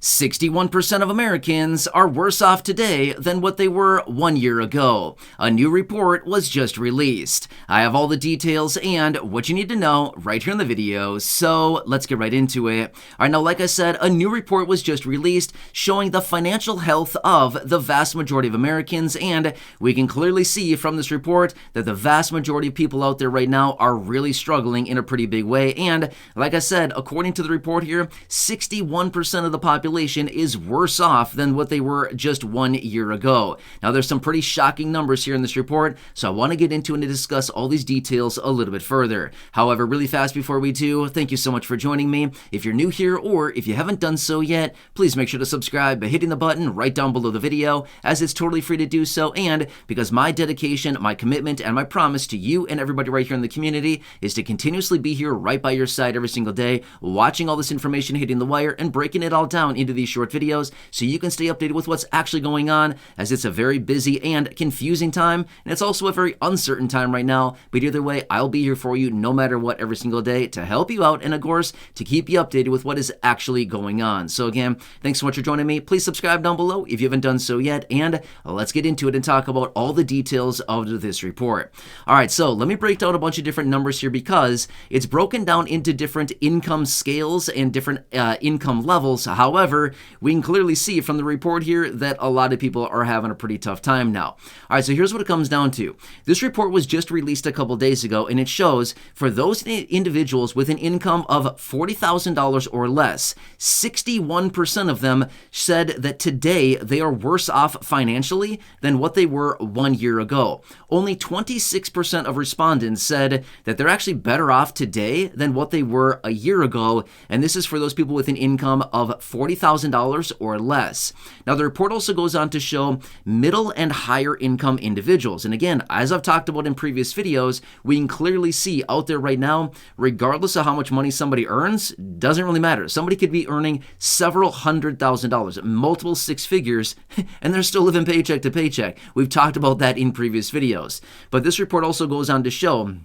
61% of Americans are worse off today than what they were 1 year ago. A new report was just released. I have all the details and what you need to know right here in the video, so let's get right into it. All right, now like I said, a new report was just released showing the financial health of the vast majority of Americans, and we can clearly see from this report that the vast majority of people out there right now are really struggling in a pretty big way. And like I said, according to the report here, 61% of the population is worse off than what they were just 1 year ago. Now, there's some pretty shocking numbers here in this report, so I want to get into and to discuss all these details a little bit further. However, really fast before we do, thank you so much for joining me. If you're new here or if you haven't done so yet, please make sure to subscribe by hitting the button right down below the video, as it's totally free to do so, and because my dedication, my commitment, and my promise to you and everybody right here in the community is to continuously be here right by your side every single day, watching all this information hitting the wire and breaking it all down into these short videos so you can stay updated with what's actually going on, as it's a very busy and confusing time, and it's also a very uncertain time right now. But either way, I'll be here for you no matter what every single day to help you out and, of course, to keep you updated with what is actually going on. So again, thanks so much for joining me. Please subscribe down below if you haven't done so yet, and let's get into it and talk about all the details of this report. All right, so let me break down a bunch of different numbers here because it's broken down into different income scales and different income levels. However, we can clearly see from the report here that a lot of people are having a pretty tough time now. All right, so here's what it comes down to. This report was just released a couple days ago, and it shows for those individuals with an income of $40,000 or less, 61% of them said that today they are worse off financially than what they were 1 year ago. Only 26% of respondents said that they're actually better off today than what they were a year ago, and this is for those people with an income of $40,000 or less. Now, the report also goes on to show middle and higher income individuals. And again, as I've talked about in previous videos, we can clearly see out there right now, regardless of how much money somebody earns, doesn't really matter. Somebody could be earning several $100,000, multiple six figures, and they're still living paycheck to paycheck. We've talked about that in previous videos. But this report also goes on to show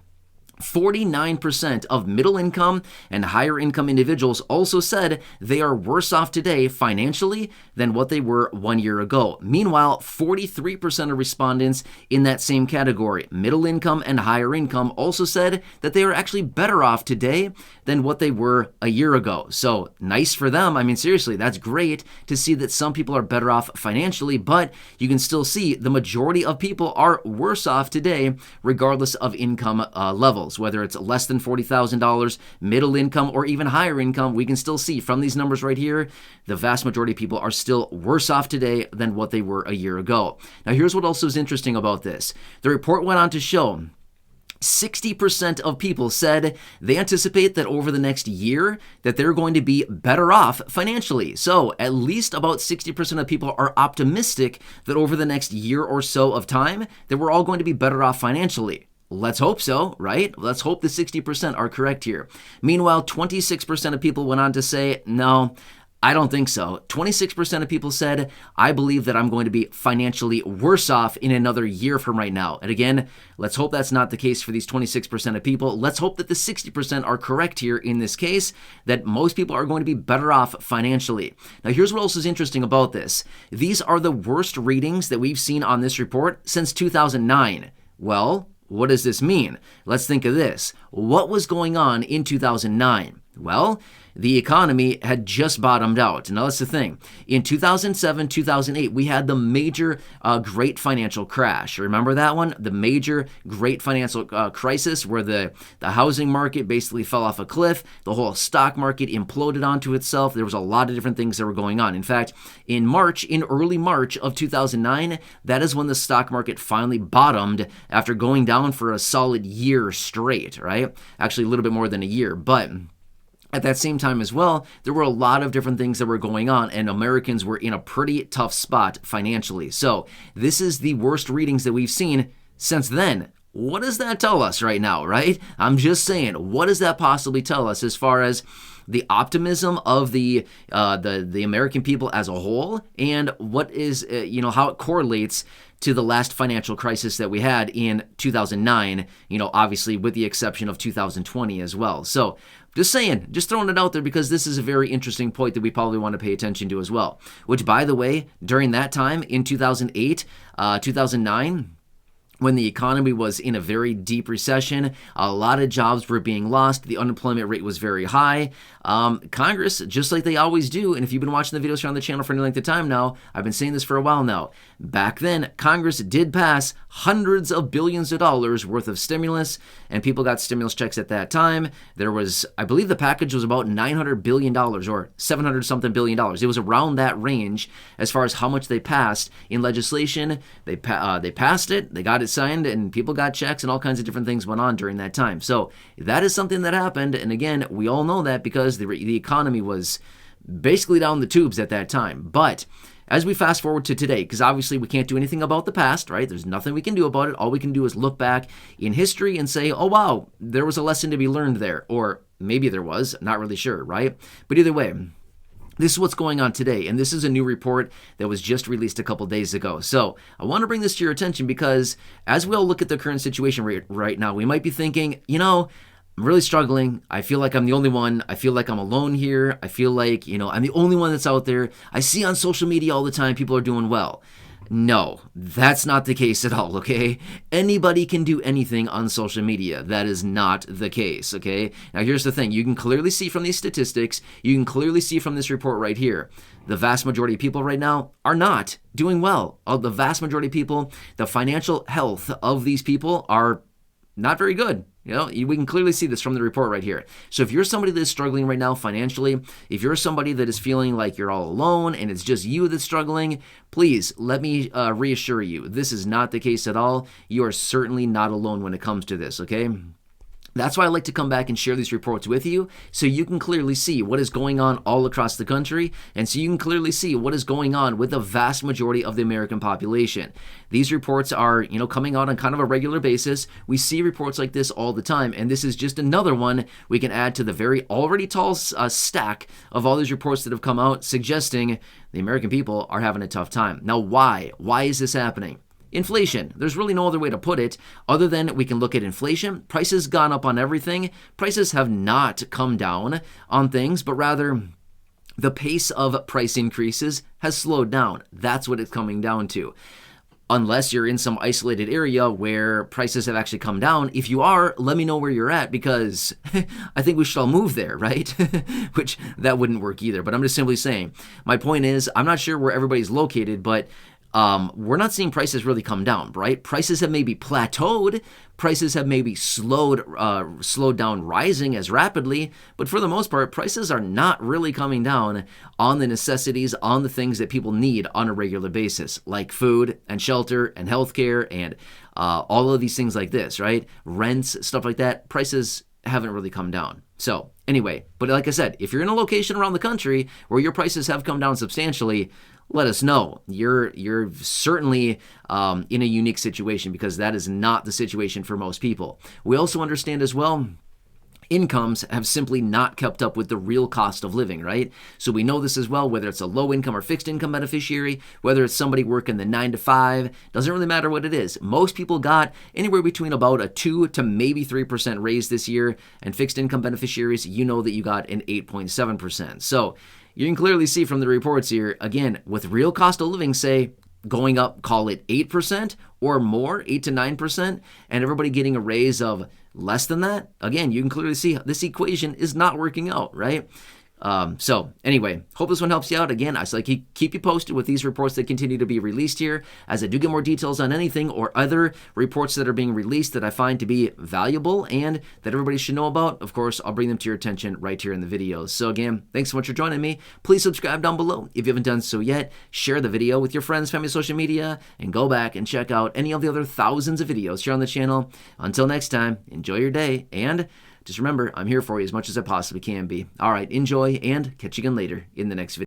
49% of middle income and higher income individuals also said they are worse off today financially than what they were 1 year ago. Meanwhile, 43% of respondents in that same category, middle income and higher income, also said that they are actually better off today than what they were a year ago. So nice for them. I mean, seriously, that's great to see that some people are better off financially, but you can still see the majority of people are worse off today regardless of income levels. Whether it's less than $40,000, middle income, or even higher income, we can still see from these numbers right here, the vast majority of people are still worse off today than what they were a year ago. Now, here's what also is interesting about this. The report went on to show 60% of people said they anticipate that over the next year that they're going to be better off financially. So at least about 60% of people are optimistic that over the next year or so of time that we're all going to be better off financially. Let's hope so, right? Let's hope the 60% are correct here. Meanwhile, 26% of people went on to say, no, I don't think so. 26% of people said, I believe that I'm going to be financially worse off in another year from right now. And again, let's hope that's not the case for these 26% of people. Let's hope that the 60% are correct here in this case, that most people are going to be better off financially. Now, here's what else is interesting about this. These are the worst readings that we've seen on this report since 2009. Well, what does this mean? Let's think of this. What was going on in 2009? Well, the economy had just bottomed out. Now, that's the thing. In 2007, 2008, we had the major great financial crash. Remember that one? The major great financial crisis where the housing market basically fell off a cliff. The whole stock market imploded onto itself. There was a lot of different things that were going on. In fact, in early March of 2009, that is when the stock market finally bottomed after going down for a solid year straight, right? Actually, a little bit more than a year, but at that same time as well, there were a lot of different things that were going on, and Americans were in a pretty tough spot financially. So this is the worst readings that we've seen since then. What does that tell us right now, right? I'm just saying, what does that possibly tell us as far as the optimism of the American people as a whole, and what is how it correlates to the last financial crisis that we had in 2009, obviously with the exception of 2020 as well. So just saying, just throwing it out there because this is a very interesting point that we probably want to pay attention to as well. Which, by the way, during that time in 2008, 2009, when the economy was in a very deep recession, a lot of jobs were being lost, the unemployment rate was very high. Congress, just like they always do, and if you've been watching the videos here on the channel for any length of time now, I've been saying this for a while now, back then, Congress did pass hundreds of billions of dollars worth of stimulus, and people got stimulus checks at that time. There was, I believe the package was about $900 billion or 700 something billion dollars. It was around that range as far as how much they passed in legislation. They passed it, they got it signed, and people got checks, and all kinds of different things went on during that time. So that is something that happened, and again, we all know that because the economy was basically down the tubes at that time. But as we fast forward to today, because obviously we can't do anything about the past, right? There's nothing we can do about it. All we can do is look back in history and say, oh wow, there was a lesson to be learned there. Or maybe there was, not really sure, right? But either way, this is what's going on today, and this is a new report that was just released a couple days ago. So I want to bring this to your attention because as we all look at the current situation right now, we might be thinking, I'm really struggling. I feel like I'm the only one. I feel like I'm alone here. I feel like, I'm the only one that's out there. I see on social media all the time people are doing well. No, that's not the case at all, okay? Anybody can do anything on social media. That is not the case, okay? Now, here's the thing. You can clearly see from these statistics, you can clearly see from this report right here, the vast majority of people right now are not doing well. The vast majority of people, the financial health of these people are not very good. We can clearly see this from the report right here. So if you're somebody that's struggling right now financially, if you're somebody that is feeling like you're all alone and it's just you that's struggling, please let me reassure you, this is not the case at all. You are certainly not alone when it comes to this, okay? That's why I like to come back and share these reports with you so you can clearly see what is going on all across the country and so you can clearly see what is going on with the vast majority of the American population. These reports are, coming out on kind of a regular basis. We see reports like this all the time, and this is just another one we can add to the very already tall stack of all these reports that have come out suggesting the American people are having a tough time. Now, why? Why is this happening? Inflation. There's really no other way to put it other than we can look at inflation. Prices gone up on everything. Prices have not come down on things, but rather the pace of price increases has slowed down. That's what it's coming down to. Unless you're in some isolated area where prices have actually come down. If you are, let me know where you're at because I think we should all move there, right? Which that wouldn't work either. But I'm just simply saying, my point is, I'm not sure where everybody's located, but we're not seeing prices really come down, right? Prices have maybe plateaued. Prices have maybe slowed down rising as rapidly, but for the most part, prices are not really coming down on the necessities, on the things that people need on a regular basis, like food and shelter and healthcare and all of these things like this, right? Rents, stuff like that. Prices haven't really come down. So anyway, but like I said, if you're in a location around the country where your prices have come down substantially, let us know. You're certainly in a unique situation because that is not the situation for most people. We also understand as well, incomes have simply not kept up with the real cost of living, right? So we know this as well, whether it's a low income or fixed income beneficiary, whether it's somebody working the 9 to 5, doesn't really matter what it is. Most people got anywhere between about a 2 to maybe 3% raise this year, and fixed income beneficiaries, you know that you got an 8.7%. So you can clearly see from the reports here, again, with real cost of living, say, going up, call it 8% or more, 8 to 9%, and everybody getting a raise of less than that, again, you can clearly see this equation is not working out, right? So anyway, hope this one helps you out. Again, I like keep you posted with these reports that continue to be released here. As I do get more details on anything or other reports that are being released that I find to be valuable and that everybody should know about, of course, I'll bring them to your attention right here in the videos. So again, thanks so much for joining me. Please subscribe down below if you haven't done so yet. Share the video with your friends, family, social media, and go back and check out any of the other thousands of videos here on the channel. Until next time, enjoy your day, and just remember, I'm here for you as much as I possibly can be. All right, enjoy, and catch you again later in the next video.